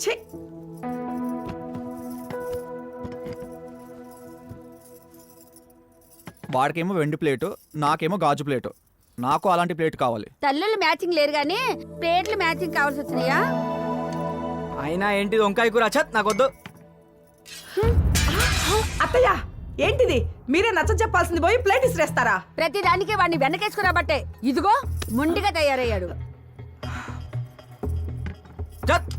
ఛీ! వాడికేమో వెండి ప్లేటు, నాకేమో గాజు ప్లేటు. నాకు అలాంటి ప్లేట్ కావాలి. తల్లులు మ్యాచింగ్ లేరు గానీ ప్లేట్లు మ్యాచింగ్ కావాల్సి వచ్చినాయా? అయినా ఏంటిది వంకాయ కూర? చత్ నాకొద్దు. అత్తయ్య ఏంటిది? మీరే నచ్చ చెప్పాల్సింది పోయి ప్లేట్ ఇసిరేస్తారా? ప్రతి దానికి వాడిని వెనకేసుకురాబట్టే ఇదిగో ముండిగా తయారయ్యాడు. చత్.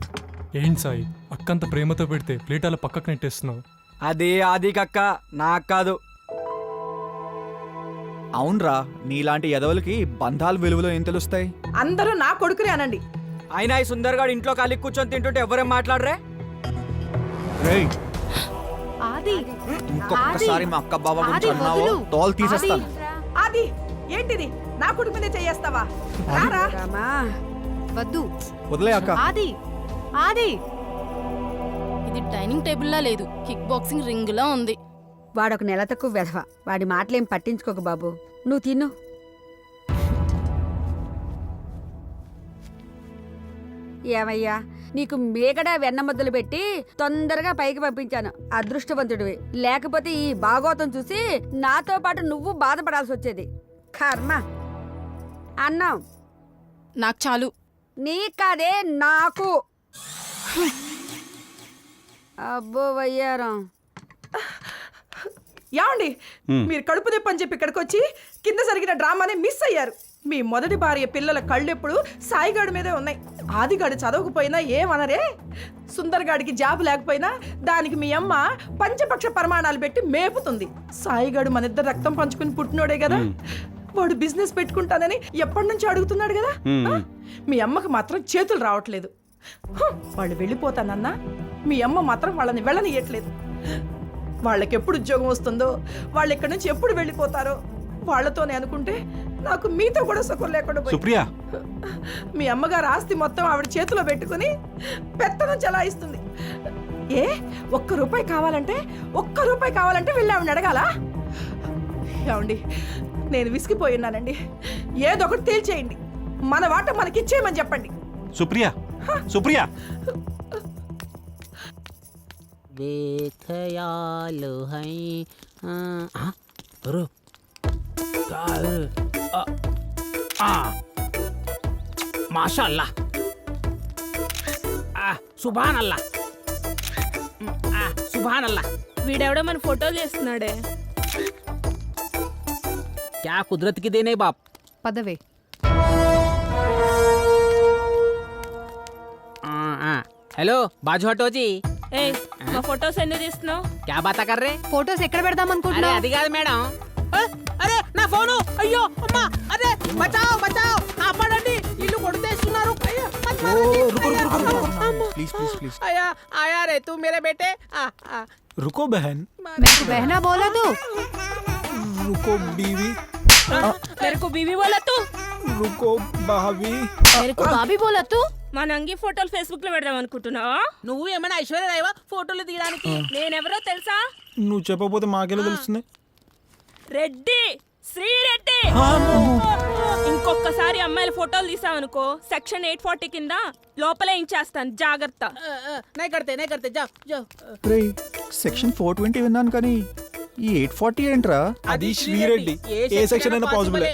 ఏంటి సాయి, అక్కంత ప్రేమతో పెడితే ప్లేట్ అలా పక్కకు నెట్టేస్తున్నావు? అది ఆది కక్క, నాకు కాదు. అవునరా, నీలాంటి ఎదవలకి బంధాలు విలువలో ఏం తెలుస్తాయి? అందరూ నా కొడుకునే అనండి. అయినా ఈ సుందర్గాడు ఇంట్లో ఖాళీ కూర్చొని తింటుంటే ఎవరేం మాట్లాడరే? రేయ్, ఆది ఇంకొకసారి మా అక్క బావ గురించి అన్నావో తోలు తీసేస్తాను. ఆది ఏంటిది? నా కొడుకు మీదే చెయ్యేస్తావా? రారా. రామా వద్దు. వదిలే అక్క. ఆది ఆది ఇది డైనింగ్ టేబుల్లా లేదు, కిక్ బాక్సింగ్ రింగ్ లా ఉంది. వాడొక నెల తక్కువ వెధవ. వాడి మాటలేం పట్టించుకోకు బాబు, నువ్వు తిను. ఏమయ్యా, నీకు మేగడ వెన్న ముద్దలు పెట్టి తొందరగా పైకి పంపించాను. అదృష్టవంతుడివి. లేకపోతే ఈ భాగవతం చూసి నాతో పాటు నువ్వు బాధపడాల్సి వచ్చేది. కర్మ. అన్నం నాకు చాలు. నీకదే నాకు. అబ్బో వయ్యారం. ఏమండి, మీరు కడుపు నొప్పి అని చెప్పి ఇక్కడికి వచ్చి కింద జరిగిన డ్రామానే మిస్ అయ్యారు. మీ మొదటి భార్య పిల్లల కళ్ళెప్పుడు సాయిగాడి మీదే ఉన్నాయి. ఆదిగాడు చదవకపోయినా ఏమనరే. సుందర్గాడికి జాబ్ లేకపోయినా దానికి మీ అమ్మ పంచపక్ష ప్రమాణాలు పెట్టి మేపుతుంది. సాయిగాడు మన ఇద్దరు రక్తం పంచుకుని పుట్టినోడే కదా. వాడు బిజినెస్ పెట్టుకుంటానని ఎప్పటి నుంచో అడుగుతున్నాడు కదా. మీ అమ్మకి మాత్రం చేతులు రావట్లేదు. వాళ్ళు వెళ్ళిపోతానన్నా మీ అమ్మ మాత్రం వాళ్ళని వెళ్ళనియట్లేదు. వాళ్ళకి ఎప్పుడు ఉద్యోగం వస్తుందో, వాళ్ళు ఇక్కడి నుంచి ఎప్పుడు వెళ్ళిపోతారో వాళ్ళతోనే అనుకుంటే నాకు మీతో కూడా సుఖం లేకుండా సుప్రియ, మీ అమ్మగారు ఆస్తి మొత్తం ఆవిడ చేతిలో పెట్టుకుని పెత్తనం చలాయిస్తుంది. ఏ ఒక్క రూపాయి కావాలంటే వెళ్ళి ఆవిడని అడగాలా? ఏమండి, నేను విసిగిపోయినానండి. ఏదో ఒకటి తేల్చేయండి. మన వాట మనకిచ్చేయమని చెప్పండి. సుప్రియ, సుప్రియ. देखयालु हैं माशाअल्लाह, सुभान अल्लाह, सुभान अल्लाह. వీడెవడో మన ఫోటోలు చేస్తున్నాడే. क्या कुदरत की देने बाप. పదవే. हेलो बाजू हटो जी. ఏయ్, మా ఫోటోస్ ఎందుకు తీస్తున్నావు? क्या बात कर रहे? ఫోటోస్ ఎక్కడ పెడదాం अरे అనుకుంటున్నావు? అది కాదు మేడం. అరే నా ఫోను. అయ్యో అమ్మా, అరే బచాओ బచాओ, కాపాడండి, ఇల్లు కొడుతేస్తున్నారు. అయ్యో ప్లీజ్ ప్లీజ్ ప్లీజ్ आया आया रे तू मेरे बेटे. रुको बहन, मेरे को बहना बोला तू. रुको बीवी, मेरे को बीवी बोला तू. रुको भाभी. मेरे को भाभी बोला तू. మా నంగి ఫోటోలు ఫేస్బుక్ లో పెడదాం అనుకుంటున్నావా? నువ్వు ఏమైనా ఐశ్వర్య రాయవా ఫోటోలు తీయడానికి? నేనెవరో తెలుసా? నువ్వు చెప్పకపోతే మాకెలా తెలుస్తుంది? రెడ్డి, శ్రీరెడ్డి. ఇంకొకసారి అమ్మాయిల ఫోటోలు తీసావనుకో సెక్షన్ 840 కింద లోపలే ఇంచేస్తాను, జాగ్రత్త. नहीं करते जाओ जाओ. రేయ్, సెక్షన్ 420 విన్నాను కానీ ఈ 840 ఏంట్రా? అది శ్రీరెడ్డి. ఏ సెక్షన్ అయినా పాసిబుల్.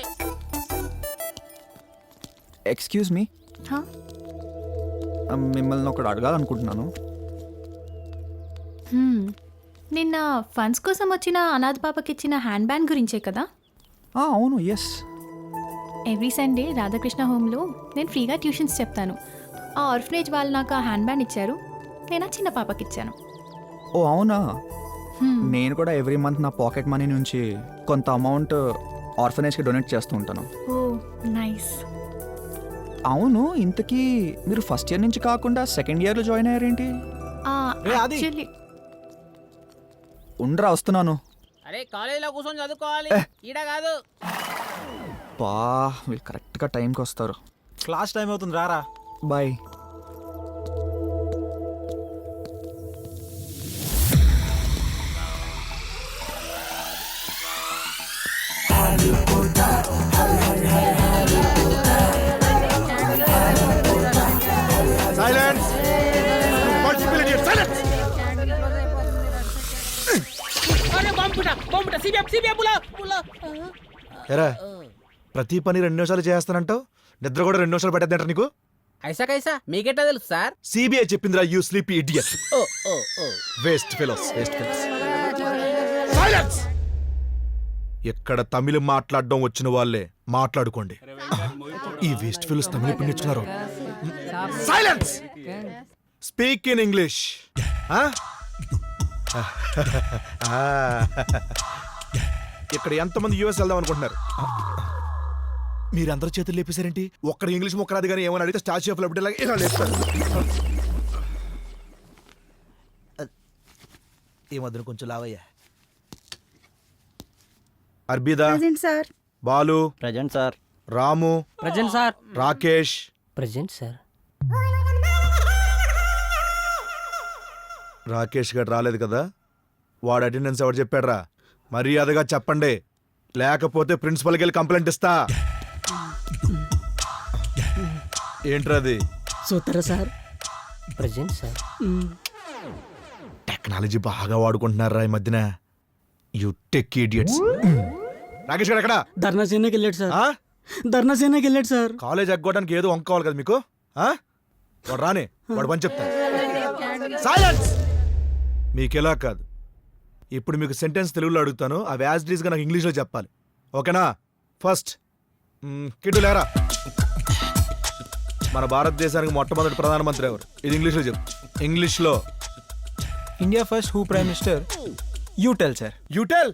ఎక్స్క్యూజ్ మీ, మిమ్మల్ని ఒకటి అడగాలనుకుంటున్నాను. నిన్న ఫండ్స్ కోసం వచ్చిన అనాథ పాపకి ఇచ్చిన హ్యాండ్ బ్యాగ్ గురించే కదా? అవును, ఎస్. ఎవ్రీ సండే రాధాకృష్ణ హోమ్లో నేను ఫ్రీగా ట్యూషన్స్ చెప్తాను. ఆ ఆర్ఫనేజ్ వాళ్ళు నాకు ఆ హ్యాండ్ బ్యాగ్ ఇచ్చారు, నేను ఆ చిన్న పాపకి ఇచ్చాను. ఓ అవునా? నేను కూడా ఎవ్రీ మంత్ నా పాకెట్ మనీ నుంచి కొంత అమౌంట్ ఆర్ఫనేజ్కి డొనేట్ చేస్తూ ఉంటాను. ఓ నైస్. అవును, ఇంతకీ మీరు ఫస్ట్ ఇయర్ నుంచి కాకుండా సెకండ్ ఇయర్లో జాయిన్ అయ్యారేంటి? యాక్చువల్లీ ఉండరా, వస్తున్నాను. అరే కాలేజీలో కూర్చొని చదువుకోవాలి, ఈడ కాదు. బా, వీళ్ళు కరెక్ట్గా టైంకి వస్తారు. క్లాస్ టైం అవుతుంది, రారా. బాయ్. బొమ్మట సిబిఎం బులా ఎరా ప్రతి పని 2 నిమిషాలు చేస్తానంటావు, నిద్ర కూడా 2 నిమిషాలు పట్టేద్దంట నీకు. ఐసా కైసా మీకెట్టా తెలుసు సార్? సిబిఐ చెప్పిందిరా, యూ స్లీపీ ఇడియట్. ఓ ఓ ఓ వేస్ట్ ఫెలోస్. సైలెన్స్. ఎక్కడ తమిళ మాట్లాడడం వచ్చిన వాళ్ళే మాట్లాడుకోండి. ఈ వేస్ట్ ఫెలోస్ తమిళ ఎప్పుడు నేర్చుకున్నారు? సైలెన్స్. Speak in English. ఇక్కడ ఎంతమంది యుఎస్ వెళ్దాం అనుకుంటున్నారు? మీరందరూ చేతులు లేపేశారేంటి? ఒక్కడ ఇంగ్లీష్ మొక్కరాదు కానీ ఏమని అడిగితే స్టాచ్యూ ఆఫ్ లిబర్టీ లాగా ఇలా లేపుతారు. ఈ మధ్యన కొంచెం లావయ్యా. అర్బిదా, sir. Balu, present sir. Ramu, present sir. Rakesh, present sir. Rakesh గారు రాలేదు కదా, వాడు అటెండెన్స్ ఎవరు చెప్పాడ్రా? మర్యాదగా చెప్పండి, లేకపోతే ప్రిన్సిపల్కి వెళ్ళి కంప్లైంట్ ఇస్తా. ఏంట్రది? సూత్ర సార్. Present sir. టెక్నాలజీ బాగా వాడుకుంటున్నారా ఈ మధ్యన. You tech idiots. రాకేష్ గారు ఎక్కడ? ధర్నాసేనకి వెళ్ళాడు సార్. ఆ? ధర్నాసేనకి వెళ్ళాడు సార్. కాలేజ్ ఎగ్గొట్టడానికి ఏదో వంక కావాలి కదా మీకు. ఆ? వాడు రానే, వాడు పని చెప్తా. సైలెన్స్. మీకెలా కాదు, ఇప్పుడు మీకు సెంటెన్స్ తెలుగులో అడుగుతాను, అవి యాజ్ ఇట్ ఈస్ గా నాకు ఇంగ్లీష్లో చెప్పాలి, ఓకేనా? ఫస్ట్ కిడ్డు లేరా. మన భారతదేశానికి మొట్టమొదటి ప్రధానమంత్రి ఎవరు? ఇది ఇంగ్లీష్లో చెప్పు. ఇంగ్లీష్లో. India first who prime minister? You tell sir. You tell.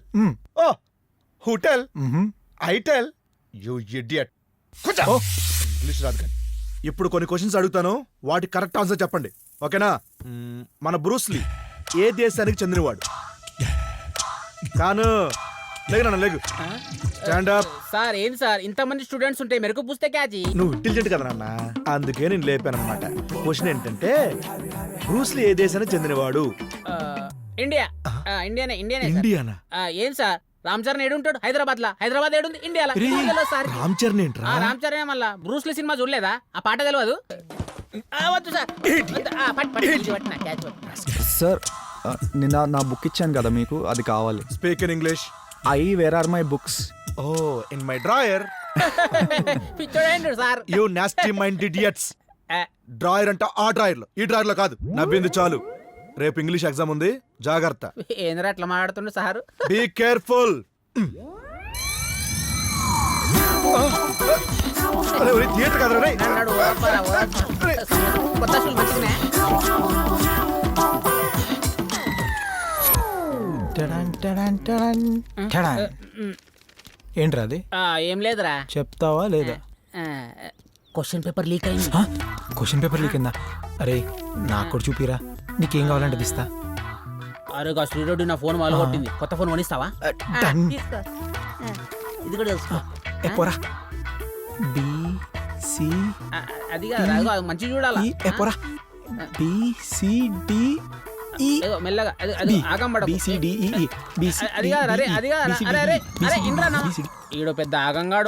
Oh who tell? I tell. You idiot. English రాదు కానీ. ఇప్పుడు కొన్ని క్వశ్చన్స్ అడుగుతాను, వాటి కరెక్ట్ ఆన్సర్ చెప్పండి, ఓకేనా? మన బ్రూస్లీ ఏ దేశానికి చెందినవాడు? కాను లేగు, లేగు. Stand up. సార్ ఏంటి సార్ ఇంతమంది స్టూడెంట్స్ ఉంటే మెరుగు పుస్తే క్యాచి. నువ్వు ఇంటెలిజెంట్ కదా నాన్న, అందుకే నేను లేపాను అనమాట. క్వశ్చన్ ఏంటంటే, బ్రూస్లీ ఏ దేశానికి చెందినవాడు? ఇండియా. ఇండియానే ఇండియానే సార్. ఇండియానా? ఏం సార్ రామ్ చరణ్ ఏడు ఉంటాడు హైదరాబాద్ లా? హైదరాబాద్ ఏడుంది ఇండియాలో సార్. రామ్ చరణ్ ఏంట్రా? రామ్ చరణ్ మళ్ళా బ్రూస్లీ సినిమా చూడలేదా? ఆ పాట తెలియదు. వద్దు సార్. సార్ నిన్న నా బుక్ ఇచ్చాను కదా మీకు, అది కావాలి. Speak in English. Where are my books? Oh in my drawer. పిచ్చోడు sir. You nasty mind idiots. Drawer అంటే ఆ డ్రాయర్ లో, ఈ డ్రాయర్ లో కాదు. నవ్వింది చాలు, రేపు ఇంగ్లీష్ ఎగ్జామ్ ఉంది, జాగ్రత్త. ఏంద్రా అట్లా మాట్లాడుతుండే సార్? Be careful. థియేటర్ కదా రే. కొత్త స్కూల్ మంచిగానే. ఏంట్రా అది? ఏం లేదురా. చెప్తావా లేదా? క్వశ్చన్ పేపర్ లీక్ అయింది. క్వశ్చన్ పేపర్ లీకిందా? అరే నాకు కూడా చూపిరా, నీకేం కావాలంటే ఇస్తా. అరే గా శ్రీరెడ్డి నా ఫోన్ వాళ్ళు కొట్టింది, కొత్త ఫోన్ కొనిస్తావా? డన్. ఇది కూడా తెలుసుకో. ఎపోరా బి సి అది కాదు, మంచి చూడాలా. ఎపోరా బి సి డి ఈ మెల్లగా అది ఆగంబడ. బి సి డి ఈ బి సి అది కాదు. అరే అది కాదు. అరే అరే అరే ఇంద్రా ఈడో పెద్ద ఆగంగాడు